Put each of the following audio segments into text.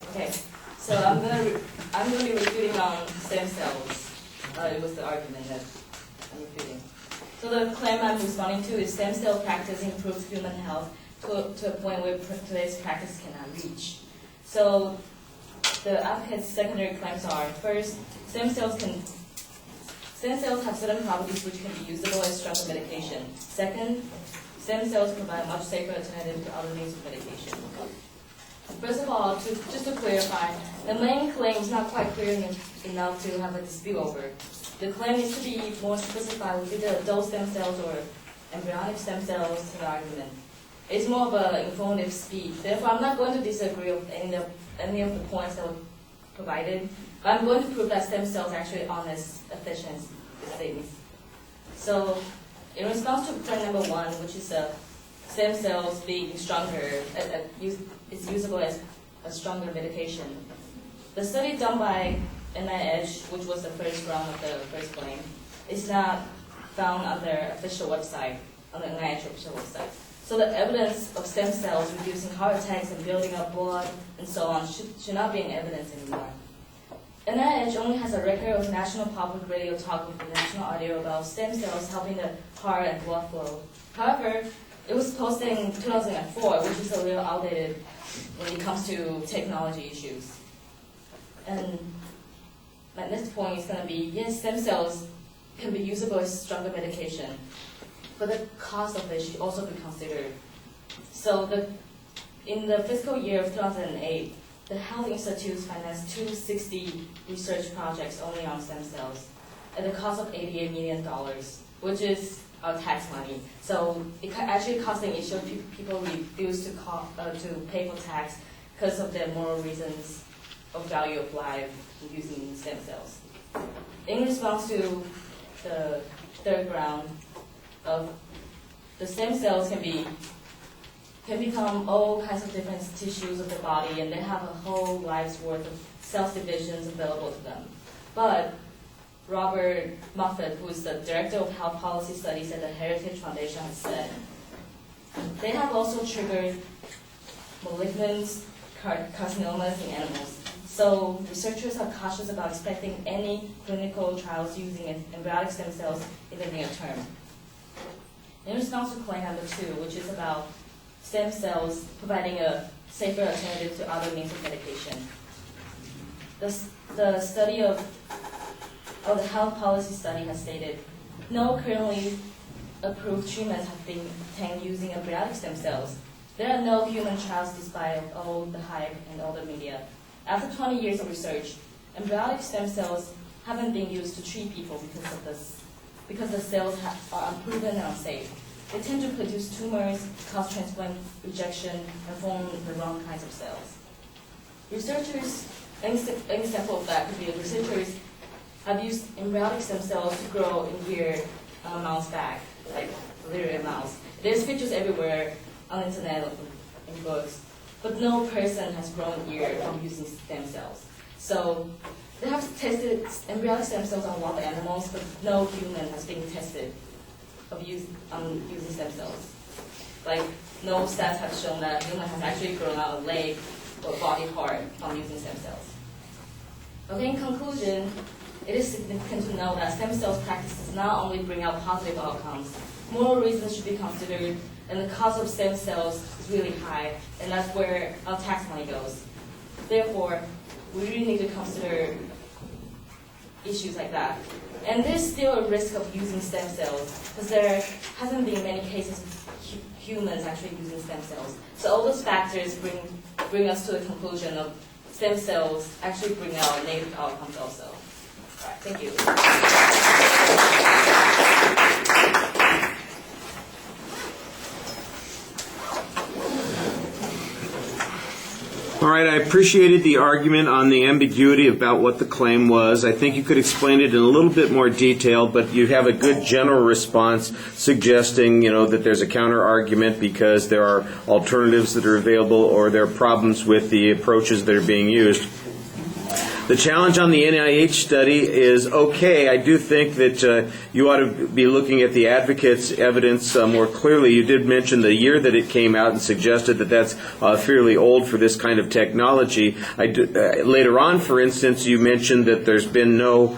Okay, so I'm gonna be refuting on stem cells. It was the argument that I'm refuting. So the claim I'm responding to is stem cell practice improves human health to a point where today's practice cannot reach. So the advocate's secondary claims are: first, stem cells have certain properties which can be usable as stronger medication. Second, stem cells provide a much safer alternative to other means of medication. First of all, just to clarify, the main claim is not quite clear enough to have a dispute over. The claim needs to be more specified with either adult stem cells or embryonic stem cells in the argument. It's more of an informative speech. Therefore, I'm not going to disagree with any of the points that were provided, but I'm going to prove that stem cells are actually honest, efficient things. So, in response to point number one, which is stem cells being stronger, is usable as a stronger medication. The study done by NIH, which was the first round of the first claim, is not found on their official website, on the NIH official website. So the evidence of stem cells reducing heart attacks and building up blood and so on should not be in evidence anymore. NIH only has a record of national public radio talk with the national audio about stem cells helping the heart and blood flow. However, it was posted in 2004, which is a little outdated when it comes to technology issues. And my next point is going to be, yes, stem cells can be usable as stronger medication, but the cost of it should also be considered. So in the fiscal year of 2008, the Health Institutes financed 260 research projects only on stem cells at the cost of $88 million, which is our tax money. So it actually caused an issue. People refuse to pay for tax because of their moral reasons of value of life using stem cells. In response to the third ground of the stem cells can become all kinds of different tissues of the body, and they have a whole life's worth of cell divisions available to them. But Robert Moffat, who is the Director of Health Policy Studies at the Heritage Foundation, has said, they have also triggered malignant carcinomas in animals. So researchers are cautious about expecting any clinical trials using embryonic stem cells in the near term. In response to claim number two, which is about stem cells providing a safer alternative to other means of medication, the study of the health policy study has stated, no currently approved treatments have been obtained using embryonic stem cells. There are no human trials despite all the hype and all the media. After 20 years of research, embryonic stem cells haven't been used to treat people because the cells are unproven and unsafe. They tend to produce tumors, cause transplant rejection, and form the wrong kinds of cells. Researchers, an example of that could be researchers have used embryonic stem cells to grow in ear on a mouse back, like literally a mouse. There's pictures everywhere on the internet in books, but no person has grown ear from using stem cells. So they have tested embryonic stem cells on wild animals, but no human has been tested of using stem cells. Like, no stats have shown that a human has actually grown out a leg or body part from using stem cells. Okay, in conclusion, it is significant to know that stem cells practices not only bring out positive outcomes, moral reasons should be considered, and the cost of stem cells is really high, and that's where our tax money goes. Therefore, we really need to consider issues like that. And there's still a risk of using stem cells, because there hasn't been many cases of humans actually using stem cells. So all those factors bring us to the conclusion of stem cells actually bring out negative outcomes also. All right, thank you. All right, I appreciated the argument on the ambiguity about what the claim was. I think you could explain it in a little bit more detail, but you have a good general response suggesting, that there's a counter argument because there are alternatives that are available or there are problems with the approaches that are being used. The challenge on the NIH study is okay. I do think that you ought to be looking at the advocates' evidence more clearly. You did mention the year that it came out and suggested that that's fairly old for this kind of technology. Later on, for instance, you mentioned that there's been no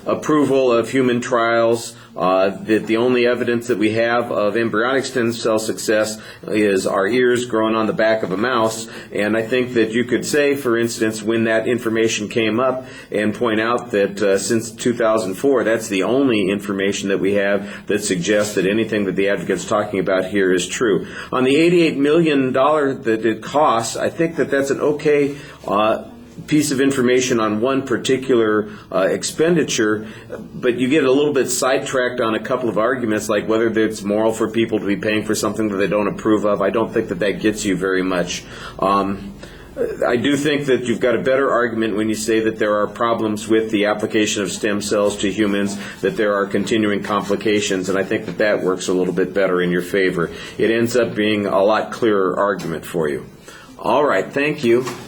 approval of human trials, that the only evidence that we have of embryonic stem cell success is our ears growing on the back of a mouse. And I think that you could say, for instance, when that information came up and point out that since 2004, that's the only information that we have that suggests that anything that the advocate's talking about here is true. On the $88 million that it costs, I think that that's an okay piece of information on one particular expenditure, but you get a little bit sidetracked on a couple of arguments, like whether it's moral for people to be paying for something that they don't approve of. I don't think that that gets you very much. I do think that you've got a better argument when you say that there are problems with the application of stem cells to humans, that there are continuing complications, and I think that that works a little bit better in your favor. It ends up being a lot clearer argument for you. All right, thank you.